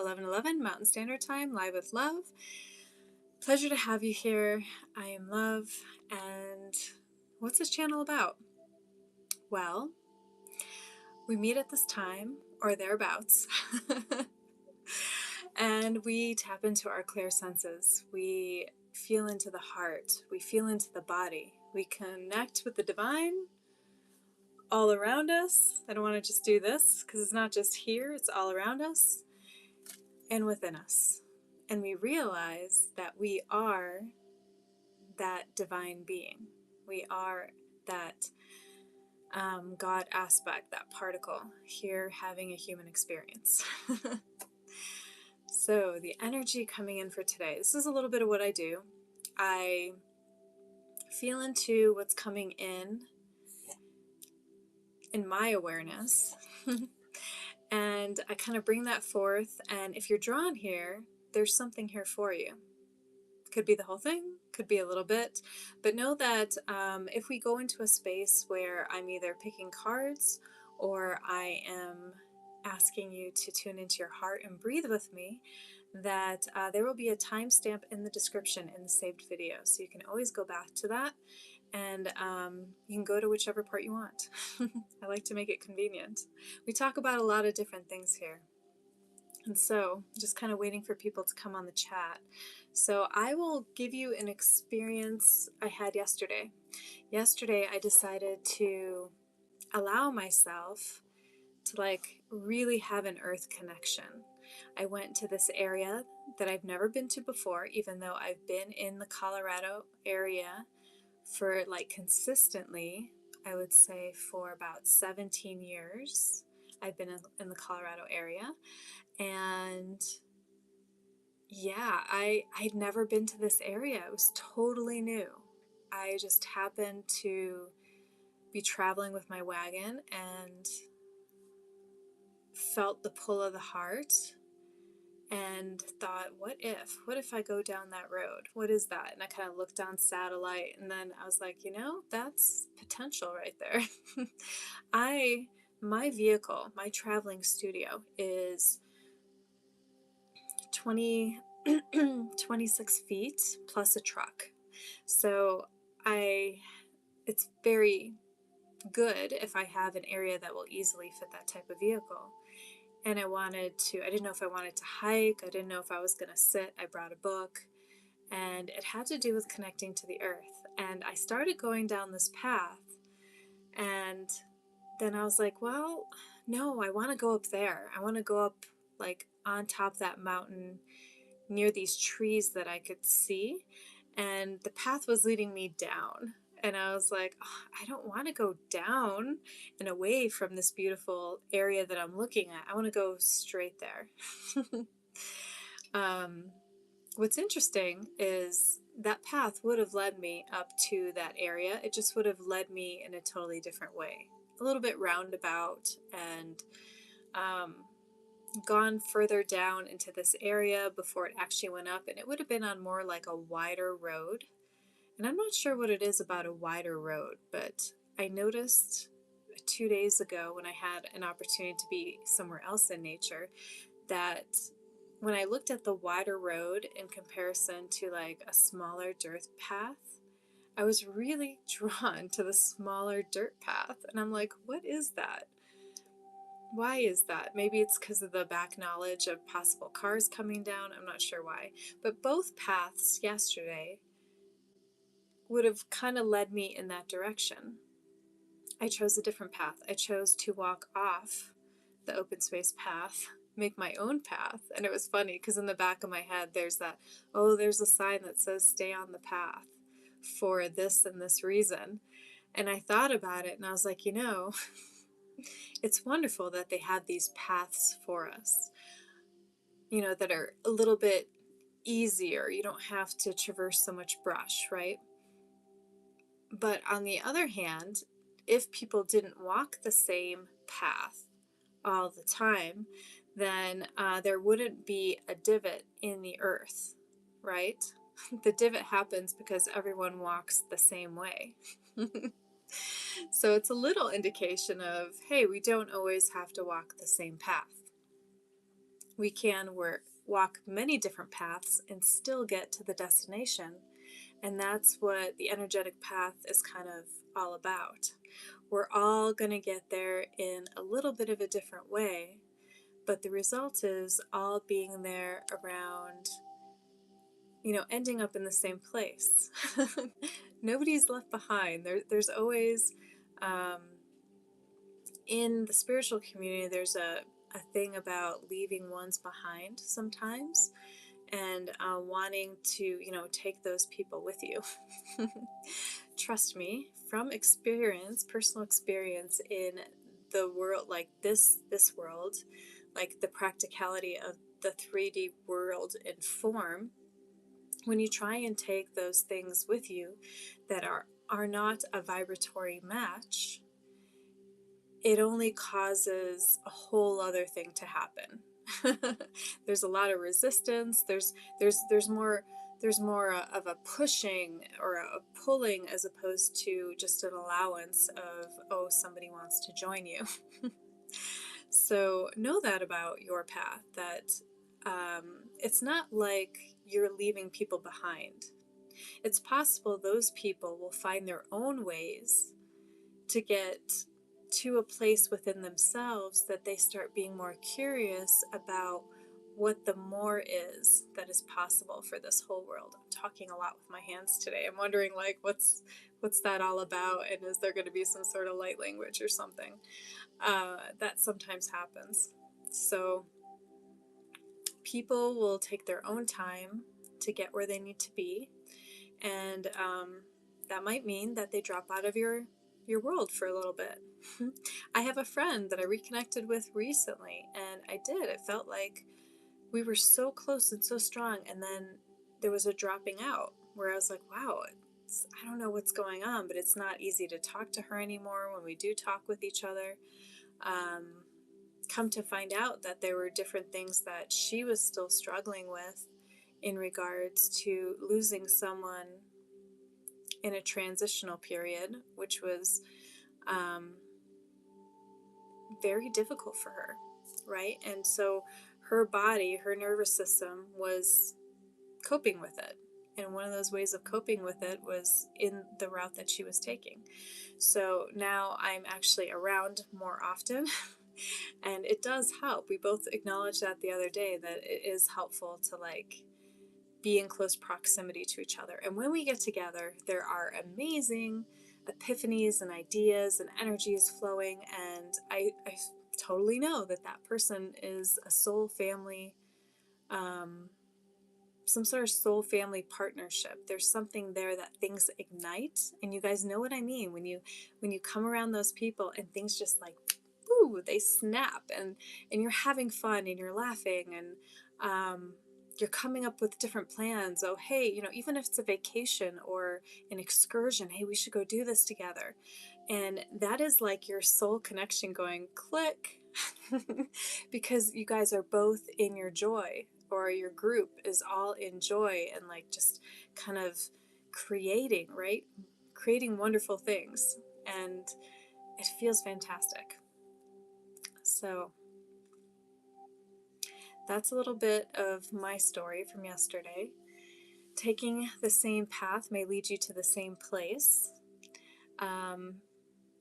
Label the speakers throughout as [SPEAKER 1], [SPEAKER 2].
[SPEAKER 1] 11:11 Mountain Standard Time, live with Love. Pleasure to have you here. I am Love, and what's this channel about? Well, we meet at this time, or thereabouts, and we tap into our clear senses. We feel into the heart. We feel into the body. We connect with the divine all around us. I don't want to just do this because it's not just here, it's all around us and within us. And we realize that we are that divine being. We are that God aspect, that particle here having a human experience. So the energy coming in for today, this is a little bit of what I do. I feel into what's coming in my awareness. And I kind of bring that forth. And if you're drawn here, there's something here for you. Could be the whole thing, could be a little bit. But know that if we go into a space where I'm either picking cards or I am asking you to tune into your heart and breathe with me, that there will be a timestamp in the description in the saved video. So you can always go back to that. And you can go to whichever part you want. I like to make it convenient. We talk about a lot of different things here. And so, just kind of waiting for people to come on the chat. So I will give you an experience I had yesterday. Yesterday, I decided to allow myself to really have an earth connection. I went to this area that I've never been to before, even though I've been in the Colorado area for consistently, I would say for about 17 years. I've been in the Colorado area, and yeah, I'd never been to this area. It was totally new. I just happened to be traveling with my wagon and felt the pull of the heart and thought, what if I go down that road? What is that? And I kind of looked on satellite, and then I was like, that's potential right there. My vehicle, my traveling studio is 26 feet plus a truck. So it's very good if I have an area that will easily fit that type of vehicle. And I didn't know if I wanted to hike. I didn't know if I was going to sit. I brought a book, and it had to do with connecting to the earth. And I started going down this path, and then I was like, well, no, I want to go up there. I want to go up on top of that mountain near these trees that I could see. And the path was leading me down. And I was like, oh, I don't want to go down and away from this beautiful area that I'm looking at. I want to go straight there. What's interesting is that path would have led me up to that area. It just would have led me in a totally different way, a little bit roundabout, and gone further down into this area before it actually went up. And it would have been on more like a wider road. And I'm not sure what it is about a wider road, but I noticed 2 days ago when I had an opportunity to be somewhere else in nature that when I looked at the wider road in comparison to a smaller dirt path, I was really drawn to the smaller dirt path. And I'm like, what is that? Why is that? Maybe it's because of the back knowledge of possible cars coming down. I'm not sure why. But both paths yesterday would have kind of led me in that direction. I chose a different path. I chose to walk off the open space path, make my own path. And it was funny because in the back of my head, there's a sign that says stay on the path for this and this reason. And I thought about it and I was like, it's wonderful that they have these paths for us, that are a little bit easier. You don't have to traverse so much brush, right? But on the other hand, if people didn't walk the same path all the time, then there wouldn't be a divot in the earth, right? The divot happens because everyone walks the same way. So it's a little indication of, hey, we don't always have to walk the same path. We can walk many different paths and still get to the destination. And that's what the energetic path is kind of all about. We're all going to get there in a little bit of a different way, but the result is all being there around, ending up in the same place. Nobody's left behind. There's always, um, in the spiritual community, there's a thing about leaving ones behind sometimes, and wanting to, take those people with you. Trust me, from experience, personal experience in the world, like this world, like the practicality of the 3D world in form, when you try and take those things with you that are not a vibratory match, it only causes a whole other thing to happen. There's a lot of resistance. There's more of a pushing or a pulling, as opposed to just an allowance of, oh, somebody wants to join you. So know that about your path, that it's not like you're leaving people behind. It's possible those people will find their own ways to get to a place within themselves that they start being more curious about what the more is that is possible for this whole world. I'm talking a lot with my hands today. I'm wondering, like, what's that all about, and is there going to be some sort of light language or something? That sometimes happens. So people will take their own time to get where they need to be, and that might mean that they drop out of your world for a little bit. I have a friend that I reconnected with recently, and it felt like we were so close and so strong, and then there was a dropping out where I was like, wow, I don't know what's going on, but it's not easy to talk to her anymore when we do talk with each other. Come to find out that there were different things that she was still struggling with in regards to losing someone in a transitional period, which was very difficult for her, right? And so her body, her nervous system was coping with it. And one of those ways of coping with it was in the route that she was taking. So now I'm actually around more often. And it does help. We both acknowledged that the other day, that it is helpful to be in close proximity to each other. And when we get together, there are amazing epiphanies and ideas and energies flowing. And I totally know that person is a soul family, some sort of soul family partnership. There's something there that things ignite. And you guys know what I mean when you come around those people and things just ooh, they snap, and you're having fun and you're laughing, and you're coming up with different plans. Oh, hey, even if it's a vacation or an excursion, hey, we should go do this together. And that is like your soul connection going click, because you guys are both in your joy, or your group is all in joy, and just kind of creating, right? Creating wonderful things. And it feels fantastic. So that's a little bit of my story from yesterday. Taking the same path may lead you to the same place.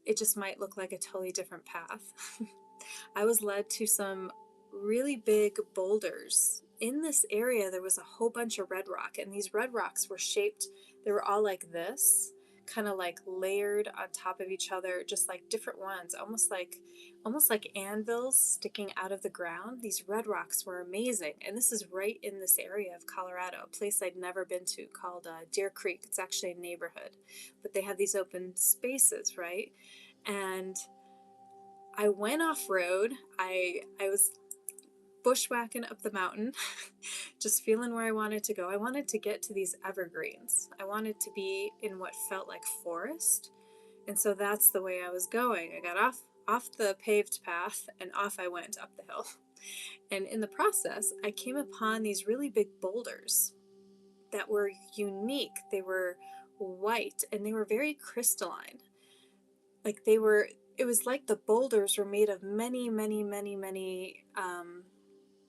[SPEAKER 1] It just might look like a totally different path. I was led to some really big boulders. In this area, there was a whole bunch of red rock, and these red rocks were shaped, they were all like this, kind of layered on top of each other, just like different ones, almost like anvils sticking out of the ground. These red rocks were amazing, and this is right in this area of Colorado, a place I'd never been to, called Deer Creek. It's actually a neighborhood, but they have these open spaces, right? And I went off road. I was bushwhacking up the mountain, just feeling where I wanted to go. I wanted to get to these evergreens. I wanted to be in what felt like forest. And so that's the way I was going. I got off the paved path, and off I went up the hill. And in the process, I came upon these really big boulders that were unique. They were white, and they were very crystalline. It was like the boulders were made of many, many, many, many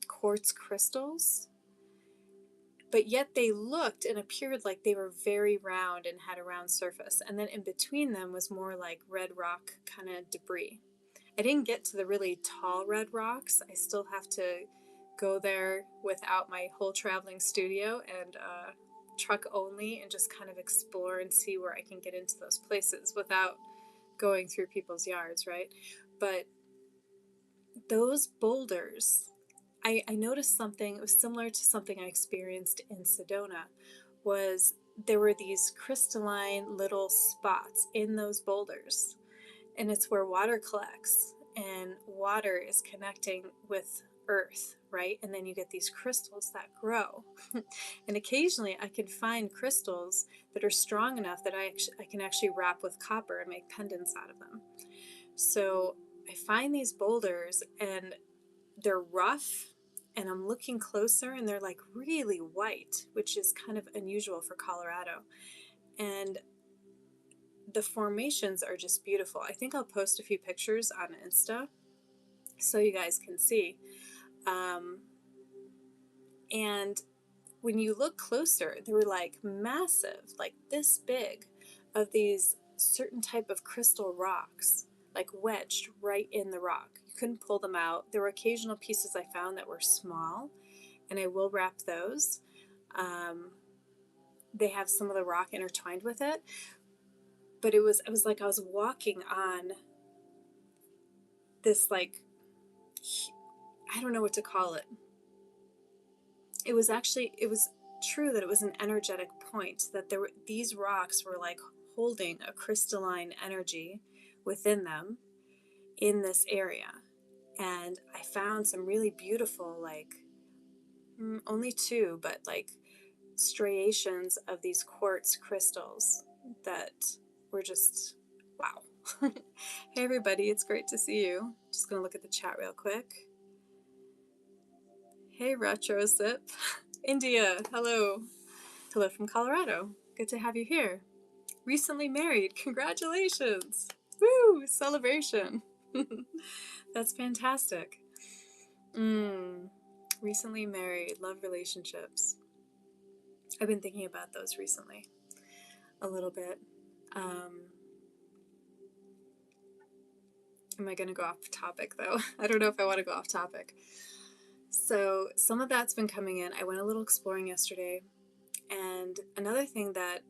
[SPEAKER 1] quartz crystals, but yet they looked and appeared like they were very round and had a round surface. And then in between them was more like red rock kind of debris. I didn't get to the really tall red rocks. I still have to go there without my whole traveling studio and truck only, and just kind of explore and see where I can get into those places without going through people's yards, right? But those boulders, I noticed something. It was similar to something I experienced in Sedona. Was there were these crystalline little spots in those boulders, and it's where water collects, and water is connecting with earth, right? And then you get these crystals that grow. And occasionally I can find crystals that are strong enough that I can actually wrap with copper and make pendants out of them. So I find these boulders and they're rough, and I'm looking closer and they're like really white, which is kind of unusual for Colorado. And the formations are just beautiful. I think I'll post a few pictures on Insta so you guys can see. And when you look closer, they were like massive, like this big, of these certain type of crystal rocks, like wedged right in the rock. You couldn't pull them out. There were occasional pieces I found that were small, and I will wrap those. They have some of the rock intertwined with it, but it was like I was walking on this, like, I don't know what to call it. It was true that it was an energetic point, that these rocks were like holding a crystalline energy within them in this area. And I found some really beautiful, like, only two, but like striations of these quartz crystals that were just wow. Hey everybody, it's great to see you. Just gonna look at the chat real quick. Hey Retro Sip. India, hello. Hello from Colorado. Good to have you here. Recently married. Congratulations. Woo! Celebration. That's fantastic. Recently married. Love relationships. I've been thinking about those recently a little bit. Am I going to go off topic though? I don't know if I want to go off topic. So some of that's been coming in. I went a little exploring yesterday. And another thing that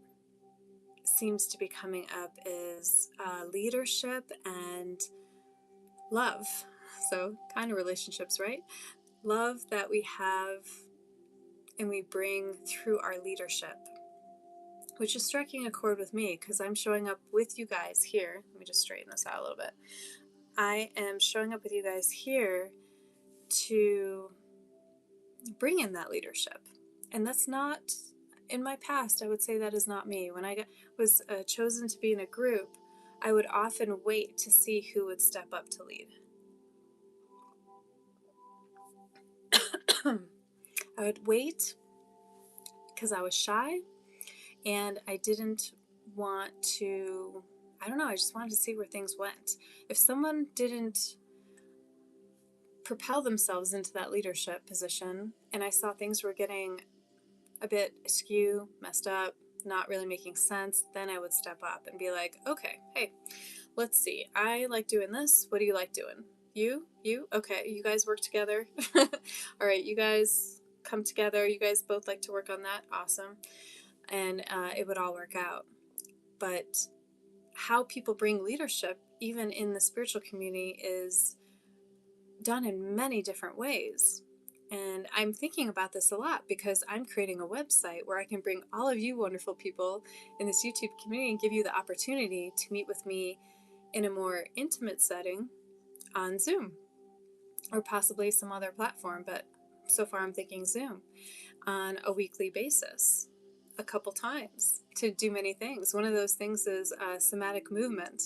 [SPEAKER 1] seems to be coming up is leadership and love. So kind of relationships, right? Love that we have and we bring through our leadership, which is striking a chord with me because I'm showing up with you guys here. Let me just straighten this out a little bit. I am showing up with you guys here to bring in that leadership. And that's not, in my past, I would say that is not me. When I was chosen to be in a group, I would often wait to see who would step up to lead. I would wait because I was shy and I didn't want to, I don't know, I just wanted to see where things went. If someone didn't propel themselves into that leadership position and I saw things were getting a bit askew, messed up, not really making sense, then I would step up and be like, okay, hey, let's see. I like doing this. What do you like doing? You? Okay, you guys work together. All right, you guys come together. You guys both like to work on that. Awesome. And it would all work out. But how people bring leadership, even in the spiritual community, is done in many different ways. And I'm thinking about this a lot because I'm creating a website where I can bring all of you wonderful people in this YouTube community and give you the opportunity to meet with me in a more intimate setting on Zoom or possibly some other platform. But so far I'm thinking Zoom on a weekly basis, a couple times, to do many things. One of those things is somatic movement.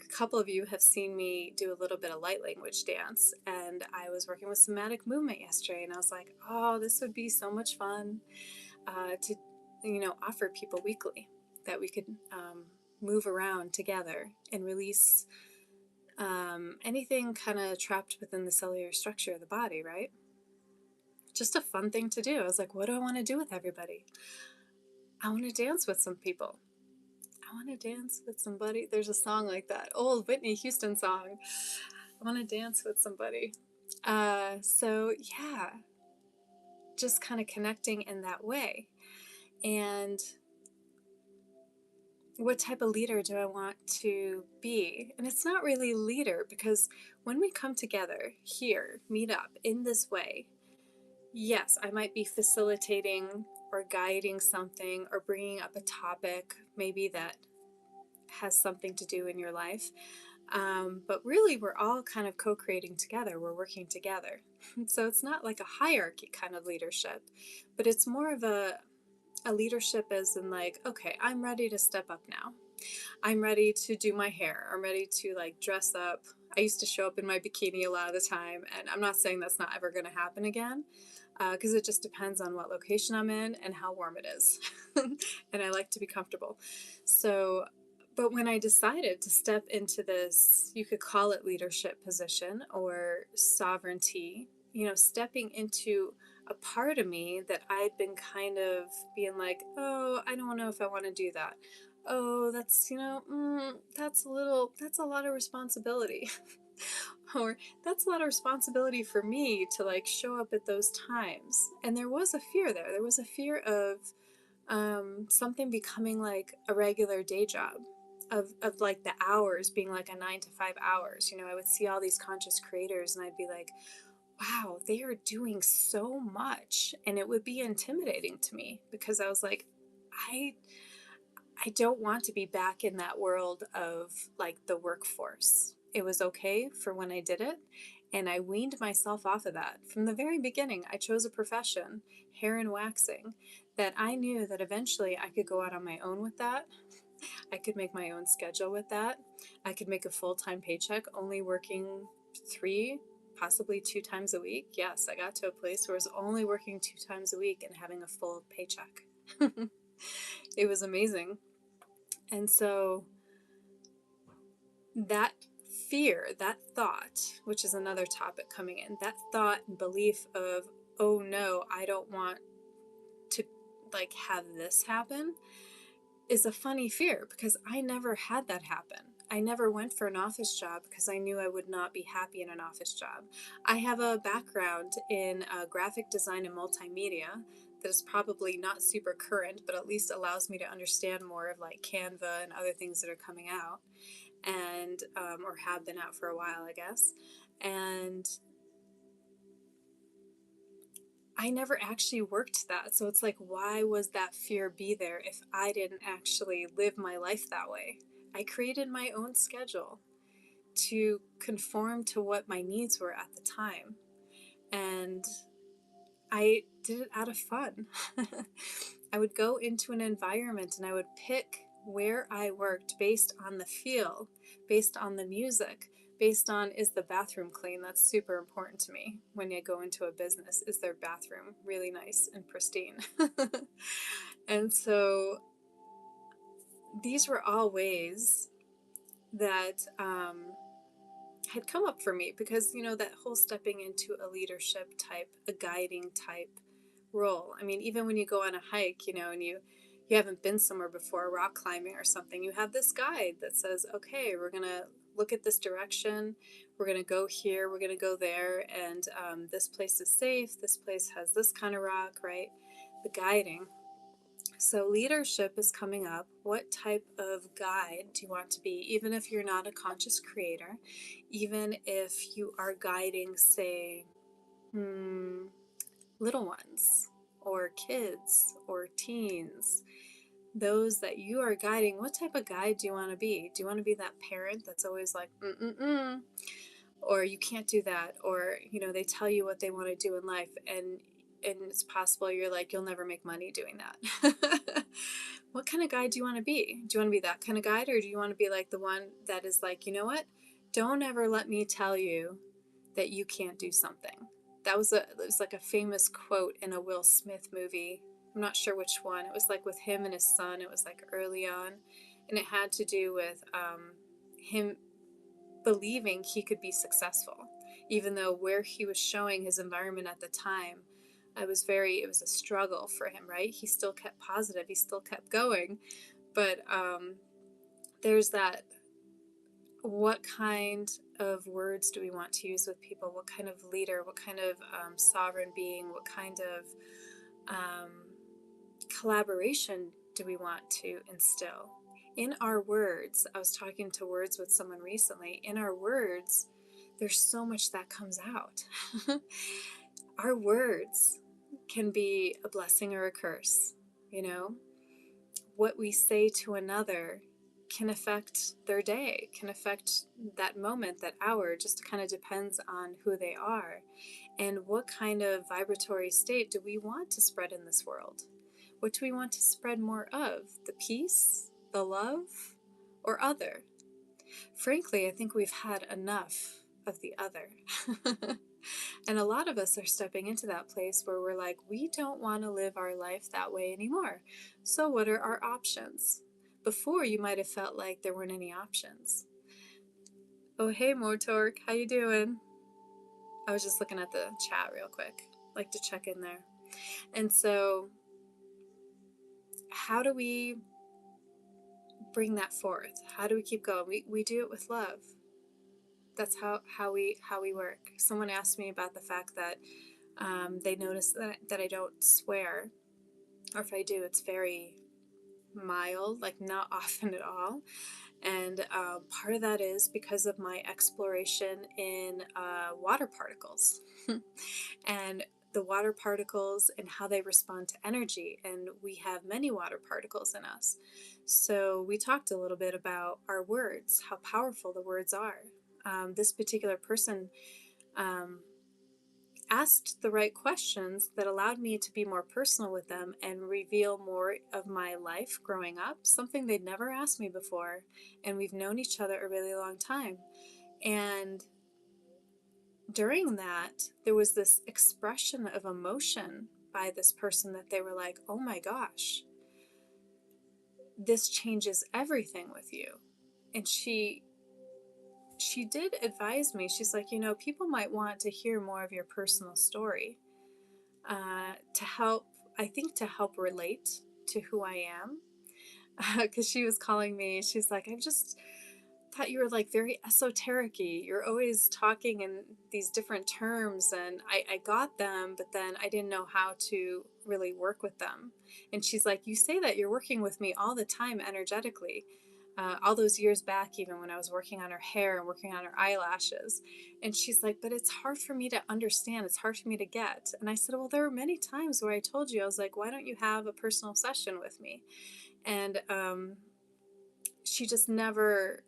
[SPEAKER 1] A couple of you have seen me do a little bit of light language dance, and I was working with somatic movement yesterday, and I was like, oh, this would be so much fun to offer people weekly, that we could move around together and release anything kind of trapped within the cellular structure of the body, right? just a fun thing to do. I was like, what do I want to do with everybody? I want to dance with some people. I want to dance with somebody. There's a song like that, old Whitney Houston song. I want to dance with somebody. So yeah, just kind of connecting in that way. And what type of leader do I want to be? And it's not really leader, because when we come together here, meet up in this way, yes, I might be facilitating or guiding something or bringing up a topic maybe that has something to do in your life. But really, we're all kind of co-creating together. We're working together. So it's not like a hierarchy kind of leadership, but it's more of a leadership as in like, okay, I'm ready to step up now. I'm ready to do my hair. I'm ready to like dress up. I used to show up in my bikini a lot of the time, and I'm not saying that's not ever going to happen again, because it just depends on what location I'm in and how warm it is. And I like to be comfortable. So, but when I decided to step into this, you could call it leadership position or sovereignty, stepping into a part of me that I'd been kind of being like, oh, I don't know if I want to do that. Oh, that's, that's a lot of responsibility. Or that's a lot of responsibility for me to like show up at those times. And there was a fear there. There was a fear of something becoming like a regular day job, of like the hours being like a 9 to 5 hours. I would see all these conscious creators and I'd be like, wow, they are doing so much. And it would be intimidating to me because I was like, I I don't want to be back in that world of like the workforce. It was okay for when I did it, and I weaned myself off of that. From the very beginning, I chose a profession, hair and waxing, that I knew that eventually I could go out on my own with that. I could make my own schedule with that. I could make a full-time paycheck only working 3, possibly 2 times a week. Yes, I got to a place where I was only working 2 times a week and having a full paycheck. It was amazing. And so that fear, that thought, which is another topic coming in, that thought and belief of, oh no, I don't want to like have this happen, is a funny fear because I never had that happen. I never went for an office job because I knew I would not be happy in an office job. I have a background in graphic design and multimedia that is probably not super current, but at least allows me to understand more of like Canva and other things that are coming out, and or have been out for a while, I guess. And I never actually worked that. So it's like, why was that fear be there if I didn't actually live my life that way? I created my own schedule to conform to what my needs were at the time. And I did it out of fun. I would go into an environment and I would pick where I worked based on the feel, based on the music, based on, is the bathroom clean? That's super important to me when you go into a business. Is their bathroom really nice and pristine? And so these were all ways that had come up for me because, that whole stepping into a leadership type, a guiding type role. I mean, even when you go on a hike, and you haven't been somewhere before, rock climbing or something, you have this guide that says, okay, we're going to look at this direction. We're going to go here. We're going to go there. And this place is safe. This place has this kind of rock, right? The guiding. So leadership is coming up. What type of guide do you want to be? Even if you're not a conscious creator, even if you are guiding, say, little ones or kids or teens, those that you are guiding, what type of guide do you want to be? Do you want to be that parent that's always like, or you can't do that, or they tell you what they want to do in life, and it's possible you're like, you'll never make money doing that. What kind of guide do you want to be? Do you want to be that kind of guide, or do you want to be like the one that is like, you know what, don't ever let me tell you that you can't do something? It was like a famous quote in a Will Smith movie. I'm not sure which one. It was like with him and his son. It was like early on, and it had to do with him believing he could be successful, even though where he was showing his environment at the time it was a struggle for him, right? He still kept positive, he still kept going. But there's that, what kind of words do we want to use with people? What kind of leader, what kind of sovereign being, what kind of um, collaboration do we want to instill? In our words, I was talking to words with someone recently, in our words, there's so much that comes out. Our words can be a blessing or a curse, you know? What we say to another can affect their day, can affect that moment, that hour, just kind of depends on who they are. And what kind of vibratory state do we want to spread in this world? What do we want to spread more of? The peace, the love, or other? Frankly, I think we've had enough of the other. And a lot of us are stepping into that place where we're like, we don't want to live our life that way anymore. So what are our options? Before, you might have felt like there weren't any options. Oh, hey, Motork, how you doing? I was just looking at the chat real quick. Like to check in there. And so, how do we bring that forth? How do we keep going? We do it with love. That's how we work. Someone asked me about the fact that they notice that I don't swear, or if I do, it's very mild, like not often at all. And part of that is because of my exploration in water particles and the water particles and how they respond to energy. And we have many water particles in us. So we talked a little bit about our words, how powerful the words are. This particular person asked the right questions that allowed me to be more personal with them and reveal more of my life growing up, something they'd never asked me before. And we've known each other a really long time. And during that, there was this expression of emotion by this person that they were like, oh my gosh, this changes everything with you. And she did advise me. She's like, people might want to hear more of your personal story to help, I think, to help relate to who I am. Because she was calling me, she's like, I've just thought you were like very esoteric-y. You're always talking in these different terms, and I got them, but then I didn't know how to really work with them. And she's like, you say that you're working with me all the time energetically. All those years back, even when I was working on her hair and working on her eyelashes. And she's like, but it's hard for me to understand. It's hard for me to get. And I said, well, there were many times where I told you, I was like, why don't you have a personal session with me? And she just never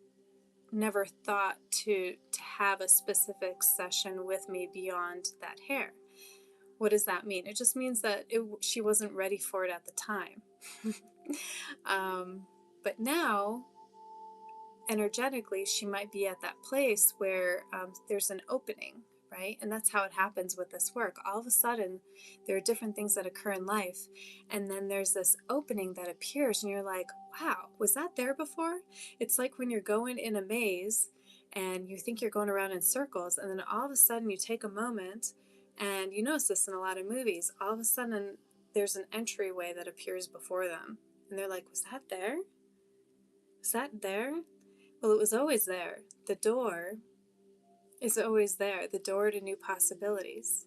[SPEAKER 1] thought to have a specific session with me beyond that hair. What does that mean? It just means that she wasn't ready for it at the time. But now, energetically, she might be at that place where there's an opening, right? And that's how it happens with this work. All of a sudden, there are different things that occur in life, and then there's this opening that appears, and you're like, wow, was that there before? It's like when you're going in a maze, and you think you're going around in circles, and then all of a sudden you take a moment, and you notice this in a lot of movies, all of a sudden there's an entryway that appears before them, and they're like, was that there? Was that there? Well, it was always there. The door is always there, the door to new possibilities.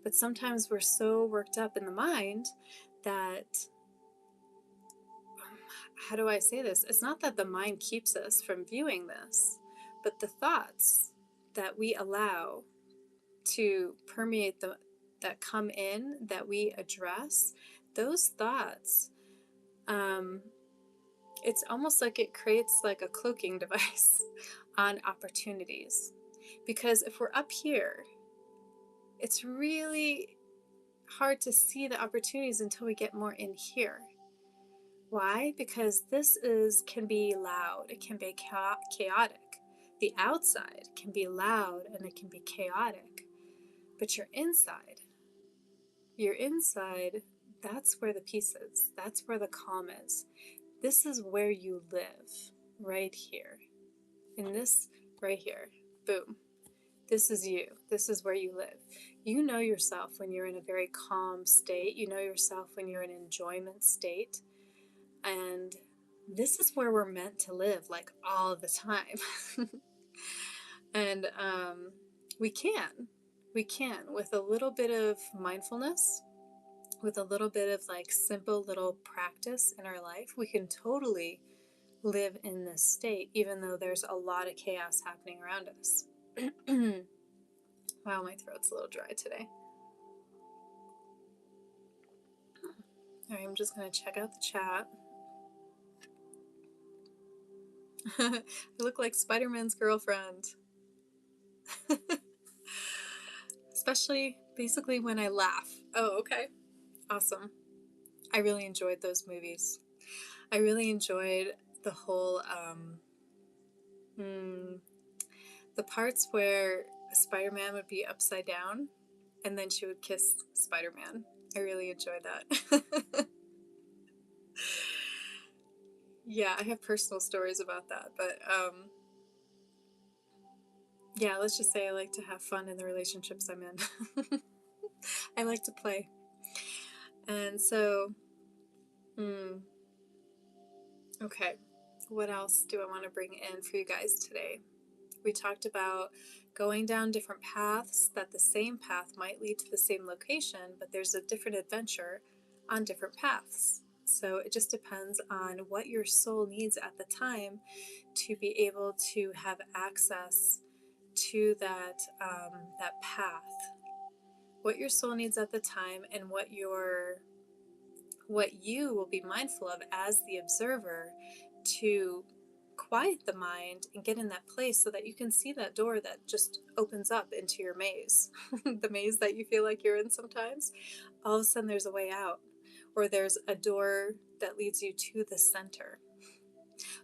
[SPEAKER 1] But sometimes we're so worked up in the mind that, how do I say this? It's not that the mind keeps us from viewing this, but the thoughts that we allow to permeate that come in, that we address, those thoughts, it's almost like it creates like a cloaking device on opportunities. Because if we're up here, it's really hard to see the opportunities until we get more in here. Why? Because this can be loud, it can be chaotic. The outside can be loud and it can be chaotic. But your inside, that's where the peace is. That's where the calm is. This is where you live, right here. In this, right here. Boom. This is you. This is where you live. You know yourself when you're in a very calm state. You know yourself when you're in an enjoyment state. And this is where we're meant to live, like all the time. And we can. We can, with a little bit of mindfulness, with a little bit of like simple little practice in our life, we can totally live in this state, even though there's a lot of chaos happening around us. Wow, my throat's a little dry today. All right, I'm just going to check out the chat. I look like Spider-Man's girlfriend. Especially, basically, when I laugh. Oh, okay. Awesome. I really enjoyed those movies. I really enjoyed the whole, the parts where Spider-Man would be upside down and then she would kiss Spider-Man. I really enjoyed that. Yeah, I have personal stories about that, but yeah, let's just say I like to have fun in the relationships I'm in. I like to play. And so, okay, what else do I want to bring in for you guys today? We talked about going down different paths, that the same path might lead to the same location, but there's a different adventure on different paths. So it just depends on what your soul needs at the time to be able to have access to that path. What your soul needs at the time, and what you will be mindful of as the observer to quiet the mind and get in that place so that you can see that door that just opens up into your maze. The maze that you feel like you're in sometimes. All of a sudden there's a way out, or there's a door that leads you to the center.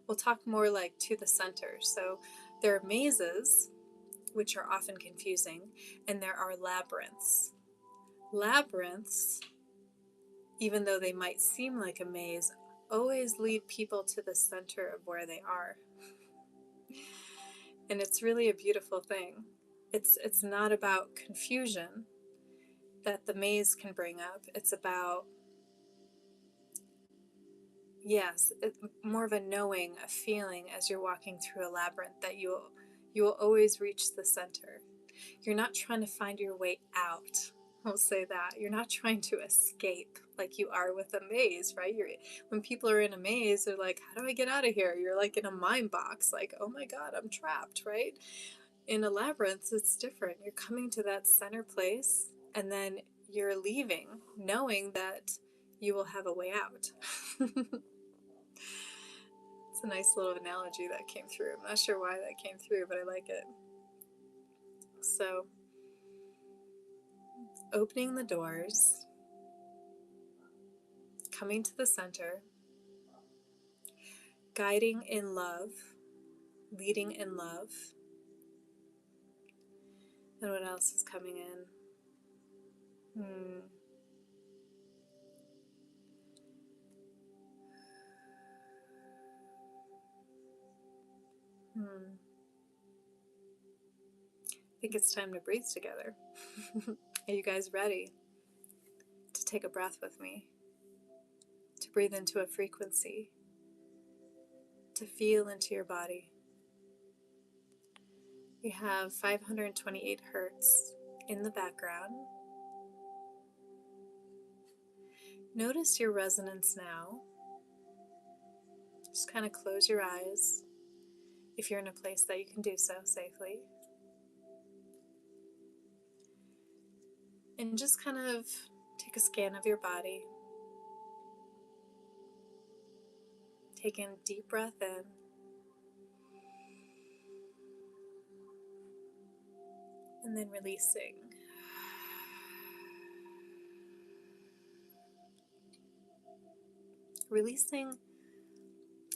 [SPEAKER 1] We'll talk more like to the center. So there are mazes, which are often confusing, and there are labyrinths. Labyrinths, even though they might seem like a maze, always lead people to the center of where they are. And it's really a beautiful thing. It's not about confusion that the maze can bring up. It's about, yes, more of a knowing, a feeling as you're walking through a labyrinth that you will always reach the center. You're not trying to find your way out. I'll say that. You're not trying to escape like you are with a maze, right? When people are in a maze, they're like, how do I get out of here? You're like in a mind box, like, oh my God, I'm trapped, right? In a labyrinth, it's different. You're coming to that center place, and then you're leaving knowing that you will have a way out. It's a nice little analogy that came through. I'm not sure why that came through, but I like it. So, opening the doors, coming to the center, guiding in love, leading in love. And what else is coming in? I think it's time to breathe together. Are you guys ready to take a breath with me? To breathe into a frequency, to feel into your body. We have 528 hertz in the background. Notice your resonance now. Just kind of close your eyes if you're in a place that you can do so safely. And just kind of take a scan of your body. Take in a deep breath in. And then releasing. Releasing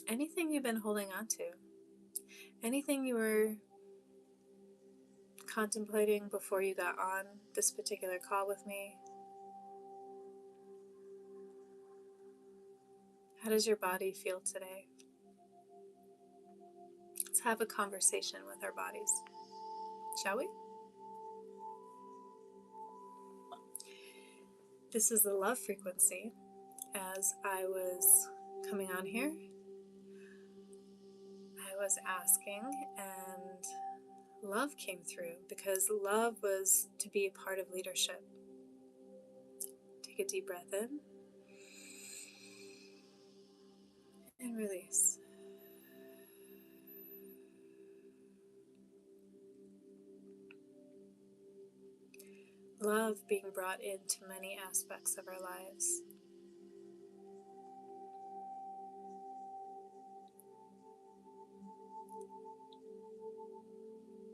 [SPEAKER 1] anything you've been holding on to. Anything you were contemplating before you got on this particular call with me. How does your body feel today? Let's have a conversation with our bodies, shall we? This is the love frequency. As I was coming on here, I was asking, and love came through because love was to be a part of leadership. Take a deep breath in and release. Love being brought into many aspects of our lives.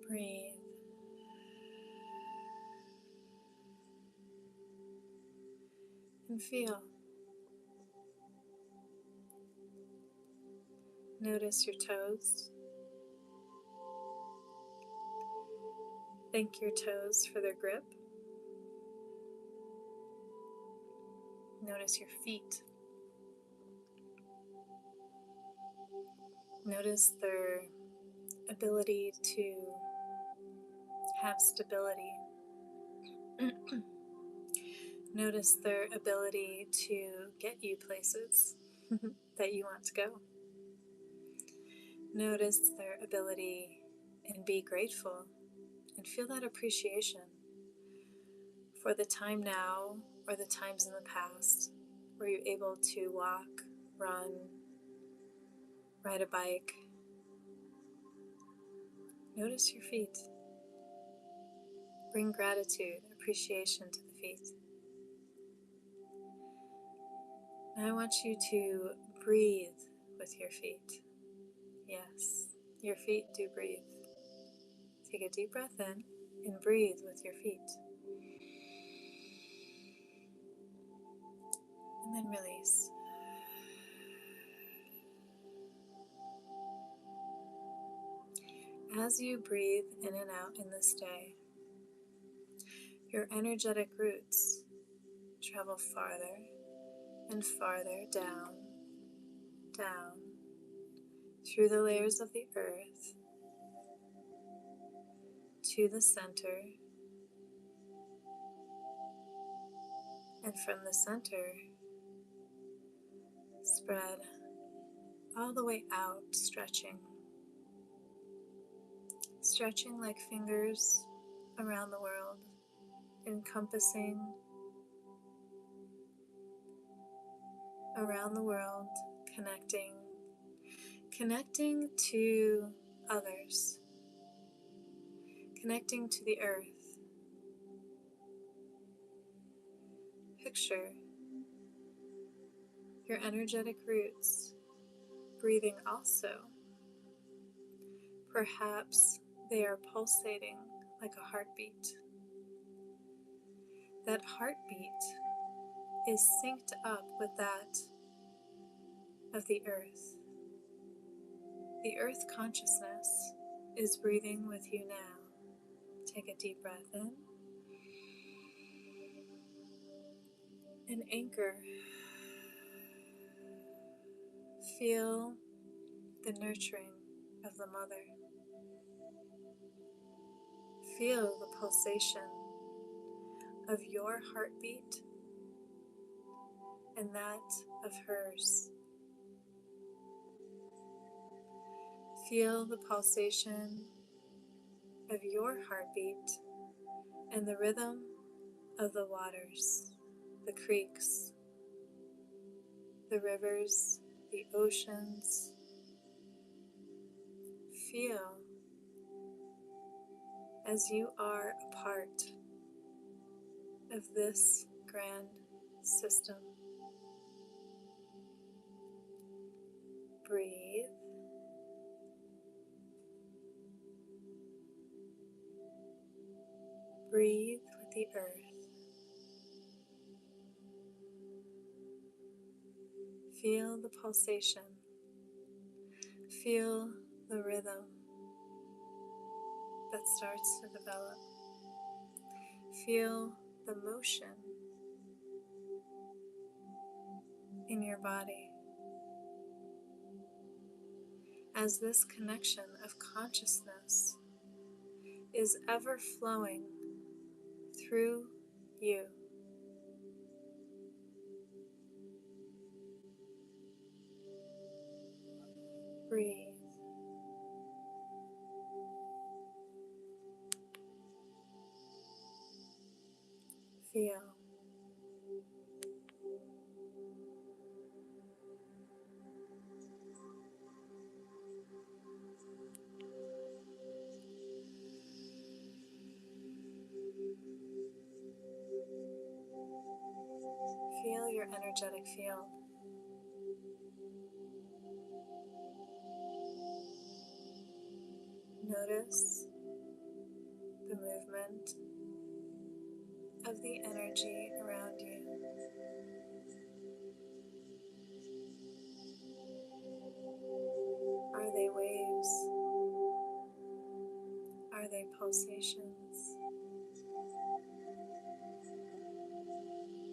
[SPEAKER 1] Breathe. And feel. Notice your toes. Thank your toes for their grip. Notice your feet. Notice their ability to have stability. Notice their ability to get you places that you want to go. Notice their ability and be grateful and feel that appreciation for the time now or the times in the past where you're able to walk, run, ride a bike. Notice your feet. Bring gratitude, appreciation to the feet. Now I want you to breathe with your feet. Yes, your feet do breathe. Take a deep breath in and breathe with your feet. And then release. As you breathe in and out in this day, your energetic roots travel farther and farther down, down, through the layers of the earth, to the center, and from the center, spread all the way out, stretching like fingers around the world, encompassing around the world, connecting to others, connecting to the earth. Picture your energetic roots breathing also. Perhaps they are pulsating like a heartbeat. That heartbeat is synced up with that of the earth. The earth consciousness is breathing with you now. Take a deep breath in and anchor. Feel the nurturing of the mother. Feel the pulsation of your heartbeat and that of hers. Feel the pulsation of your heartbeat and the rhythm of the waters, the creeks, the rivers, the oceans. Feel as you are a part of this grand system. Breathe. Breathe with the earth. Feel the pulsation. Feel the rhythm that starts to develop. Feel the motion in your body as this connection of consciousness is ever flowing through you. Breathe. Feel. Feel your energetic field. Notice the movement of the energy around you. Are they waves? Are they pulsations?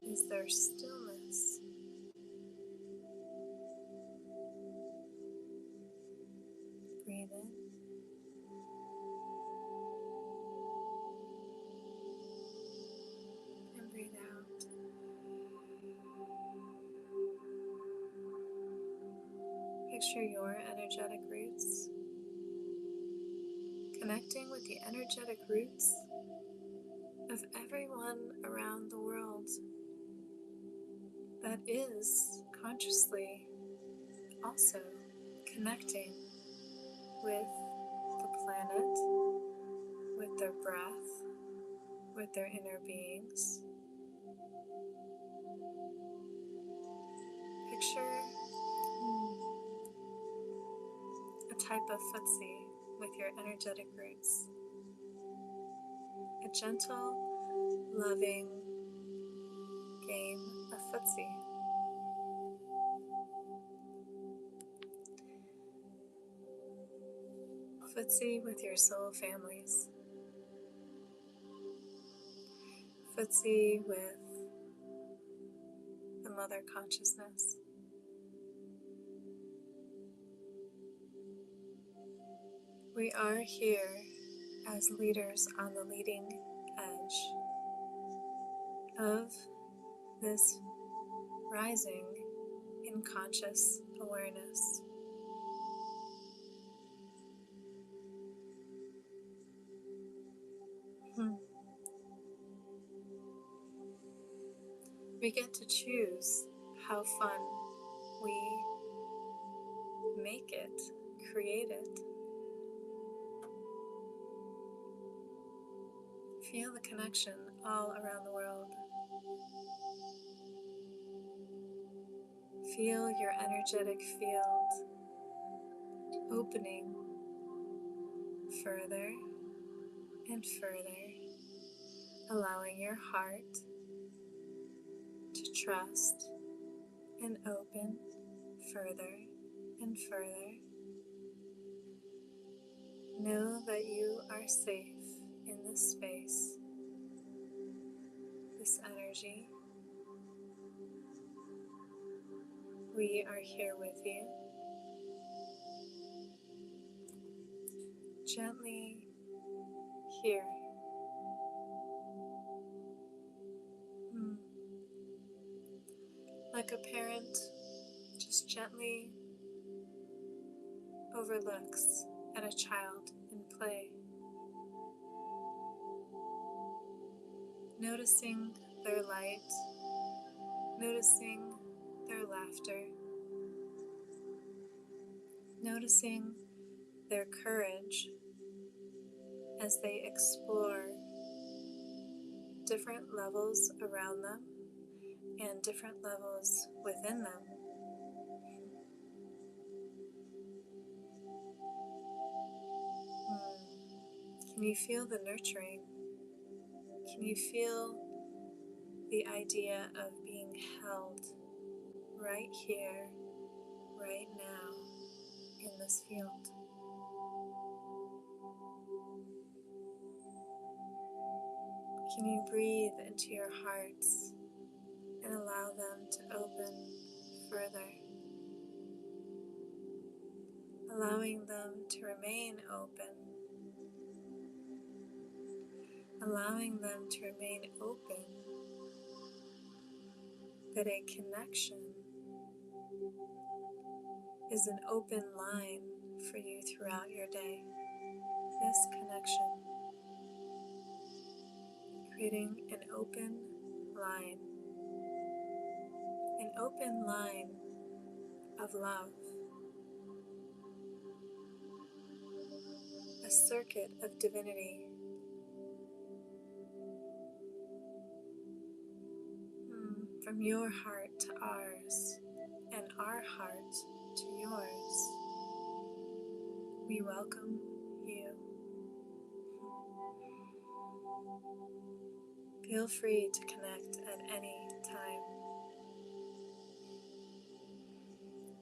[SPEAKER 1] Is there stillness? Breathe in and breathe out. Picture your energetic roots, connecting with the energetic roots of everyone around the world that is consciously also connecting with the planet, with their breath, with their inner beings. Picture a type of footsie with your energetic roots. A gentle, loving game of footsie. Footsie with your soul families. Footsie with the mother consciousness. We are here as leaders on the leading edge of this rising in conscious awareness. We get to choose how fun we make it, create it. Feel the connection all around the world. Feel your energetic field opening further and further, allowing your heart to trust and open further and further. Know that you are safe in this space, this energy. We are here with you. Gently here. Like a parent just gently overlooks at a child in play. Noticing their light, noticing their laughter, noticing their courage as they explore different levels around them and different levels within them. Can you feel the nurturing? Can you feel the idea of being held right here, right now, in this field? Can you breathe into your hearts and allow them to open further? Allowing them to remain open. Allowing them to remain open, that a connection is an open line for you throughout your day. This connection, creating an open line of love, a circuit of divinity, from your heart to ours, and our heart to yours. We welcome you. Feel free to connect at any time.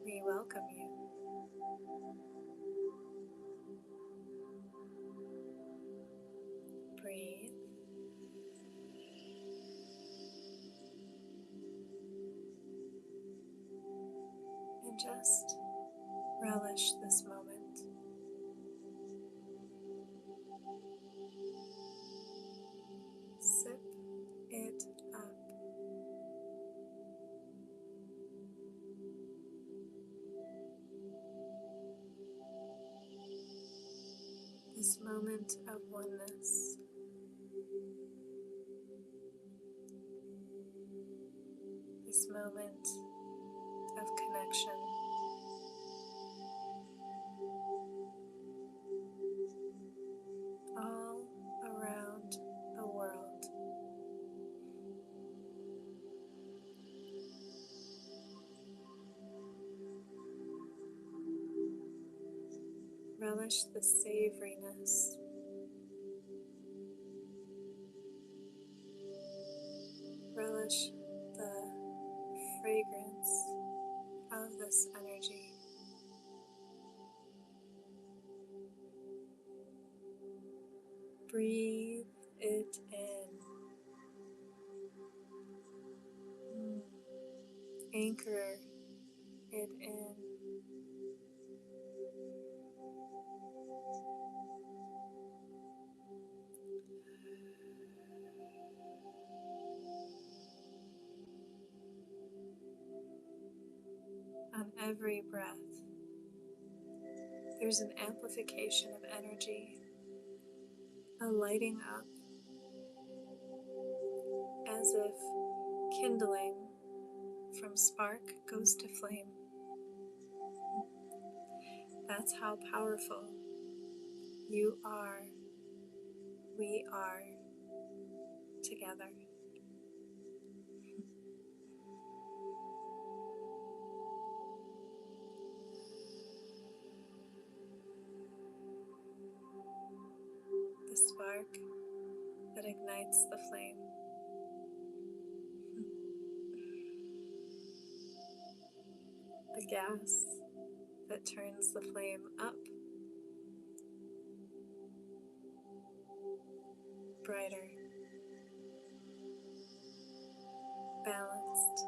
[SPEAKER 1] We welcome you. Breathe. And just relish this moment. Sip it up. This moment of oneness. This moment of connection. All around the world. Relish the savoriness. Relish the fragrance of this energy. Breathe it in. Anchor it in. On every breath, there's an amplification of energy, a lighting up, as if kindling from spark goes to flame. That's how powerful you are, we are together. The spark that ignites the flame. The gas that turns the flame up, brighter, balanced.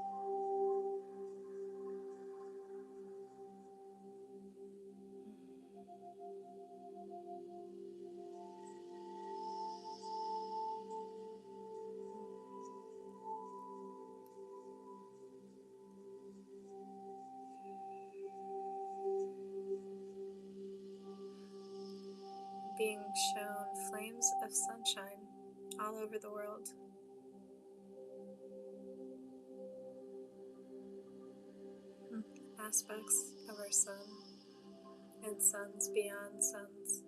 [SPEAKER 1] Being shown flames of sunshine all over the world. Aspects of our sun and suns beyond suns,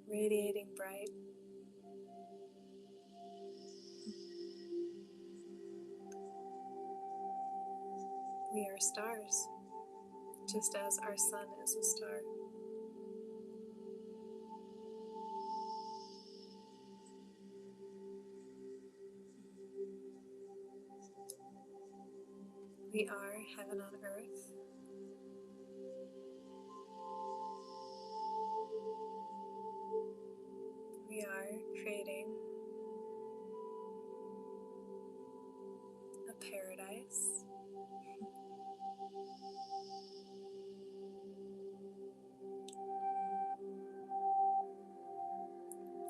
[SPEAKER 1] radiating bright. We are stars, just as our sun is a star. We are heaven on earth. We are creating a paradise.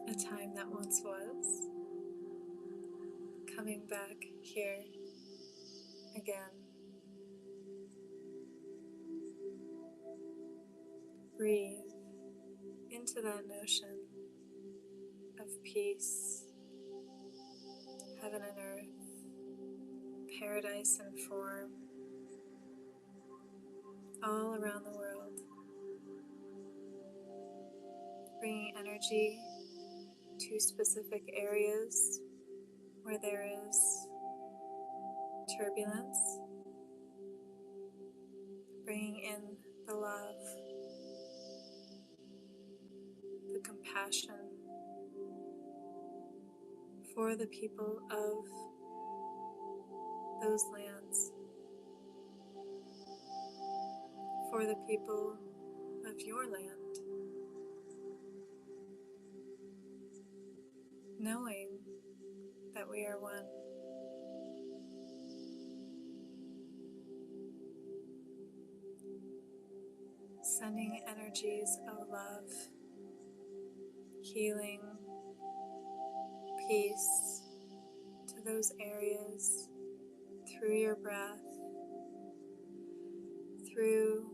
[SPEAKER 1] A time that once was, coming back here Again, breathe into that notion of peace, heaven and earth, paradise and form, all around the world, bringing energy to specific areas where there is turbulence, bringing in the love, the compassion for the people of those lands, for the people of your land, knowing that we are one. Sending energies of love, healing, peace to those areas through your breath, through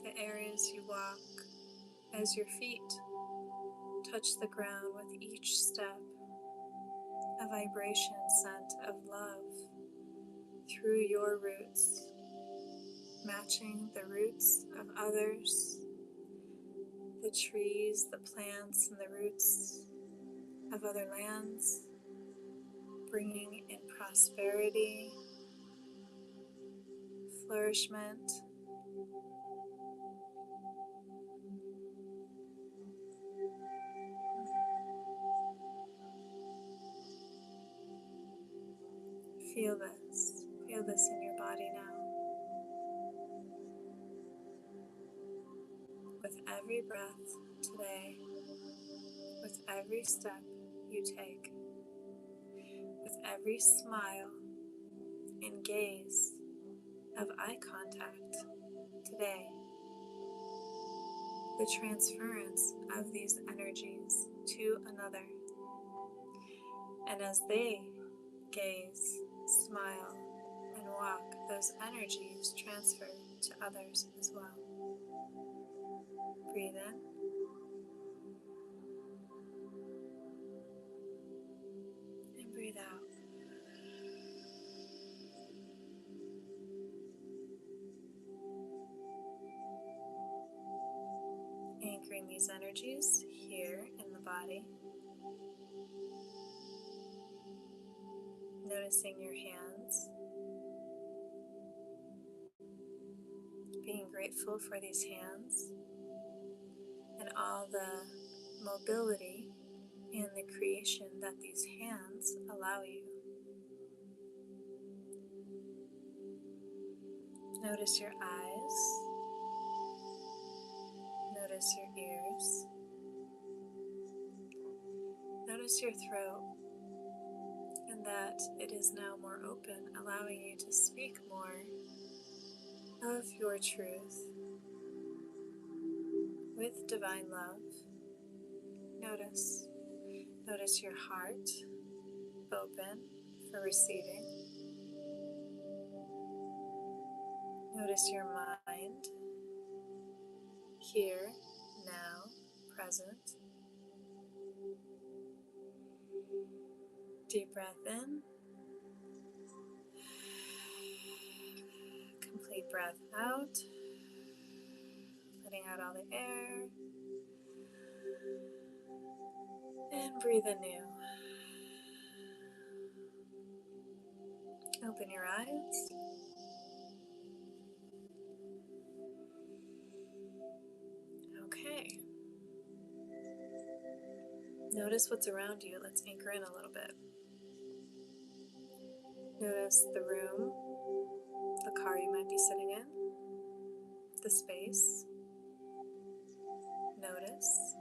[SPEAKER 1] the areas you walk, as your feet touch the ground with each step, a vibration sent of love through your roots, matching the roots of others, the trees, the plants, and the roots of other lands, bringing in prosperity, flourishment, feel this. Feel this in your body now. With every breath today, with every step you take, with every smile and gaze of eye contact today, the transference of these energies to another. And as they gaze, smile, and walk, those energies transfer to others as well. Breathe in. And breathe out. Anchoring these energies here in the body. Noticing your hands. Being grateful for these hands and all the mobility and the creation that these hands allow you. Notice your eyes. Notice your ears. Notice your throat, and that it is now more open, allowing you to speak more of your truth with divine love. Notice your heart open for receiving. Notice your mind here, now, present. Deep breath in. Complete breath out. Letting out all the air. And breathe anew. Open your eyes. Okay. Notice what's around you. Let's anchor in a little bit. Notice the room, the car you might be sitting in, the space. Notice.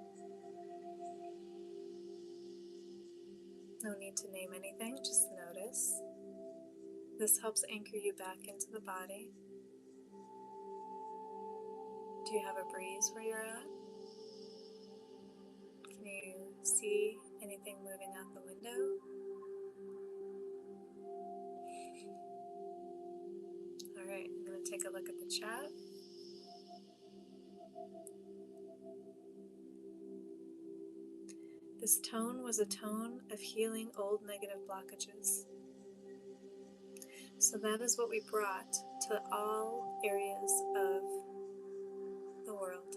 [SPEAKER 1] No need to name anything, just notice. This helps anchor you back into the body. Do you have a breeze where you're at? Can you see anything moving out the window? All right, I'm going to take a look at the chat. This tone was a tone of healing old negative blockages. So that is what we brought to all areas of the world.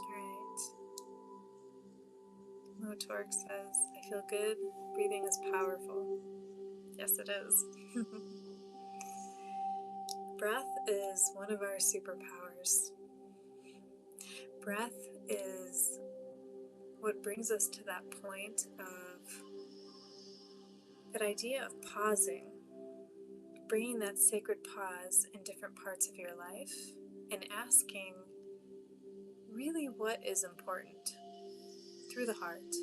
[SPEAKER 1] Alright. Motork says, I feel good. Breathing is powerful. Yes, it is. Breath is one of our superpowers. Breath is what brings us to that point of that idea of pausing, bringing that sacred pause in different parts of your life and asking really what is important through the heart.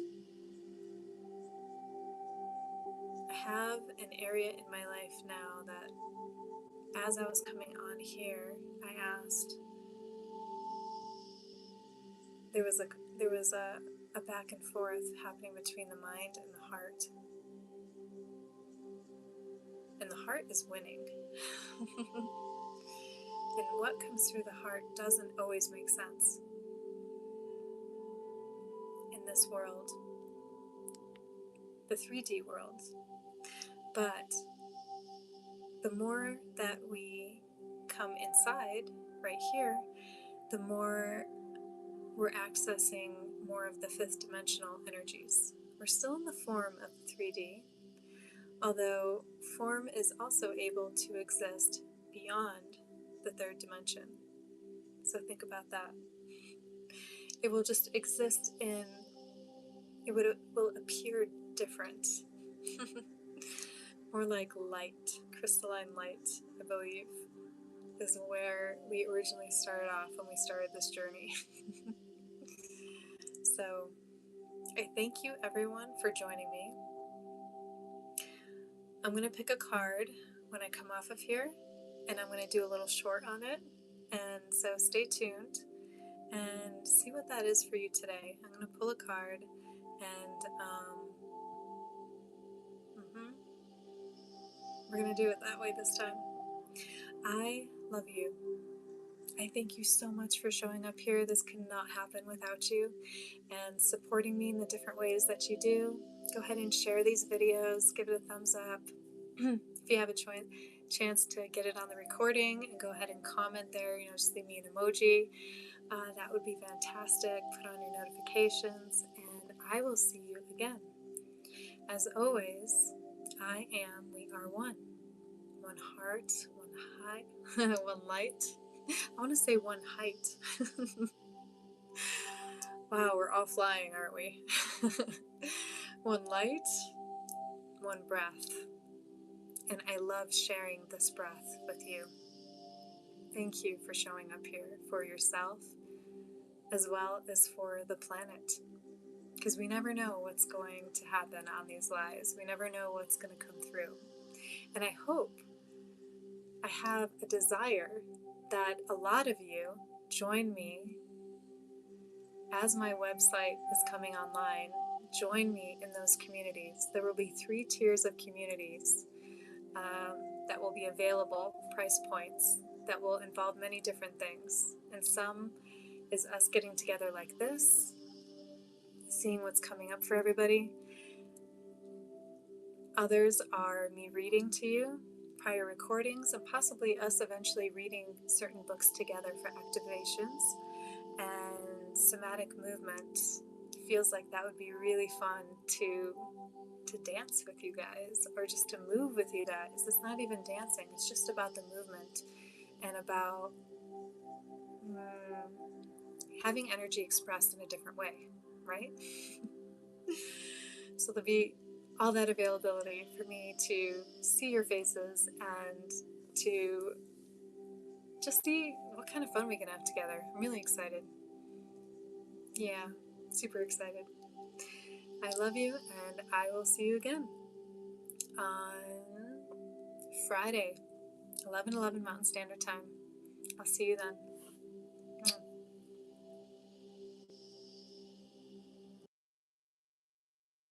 [SPEAKER 1] I have an area in my life now that as I was coming on here, I asked, there was a back and forth happening between the mind and the heart. And the heart is winning. And what comes through the heart doesn't always make sense in this world, the 3D world. But the more that we come inside, right here, the more we're accessing more of the fifth dimensional energies. We're still in the form of 3D, although form is also able to exist beyond the third dimension. So think about that. It will just exist will appear different. More like light, crystalline light, I believe, is where we originally started off when we started this journey. So I thank you everyone for joining me. I'm going to pick a card when I come off of here, and I'm going to do a little short on it. And so stay tuned and see what that is for you today. I'm going to pull a card, and we're going to do it that way this time. I love you. I thank you so much for showing up here. This could not happen without you, and supporting me in the different ways that you do. Go ahead and share these videos, give it a thumbs up. If you have a chance to get it on the recording, and go ahead and comment there, just leave me an emoji. That would be fantastic. Put on your notifications, and I will see you again. As always, we are one. One heart, one high, one light. I want to say one height. Wow, we're all flying, aren't we? One light, one breath. And I love sharing this breath with you. Thank you for showing up here for yourself, as well as for the planet. Because we never know what's going to happen on these lives. We never know what's going to come through. And I hope, I have a desire that a lot of you join me as my website is coming online. Join me in those communities. There will be 3 tiers of communities that will be available, price points, that will involve many different things. And some is us getting together like this, seeing what's coming up for everybody. Others are me reading to you, prior recordings, and possibly us eventually reading certain books together for activations. And somatic movement feels like that would be really fun to dance with you guys, or just to move with you guys. It's not even dancing, it's just about the movement and about having energy expressed in a different way, right? So there'll be all that availability for me to see your faces and to just see what kind of fun we can have together. I'm really excited. Yeah, super excited. I love you, and I will see you again on Friday, 11:11 Mountain Standard Time. I'll see you then.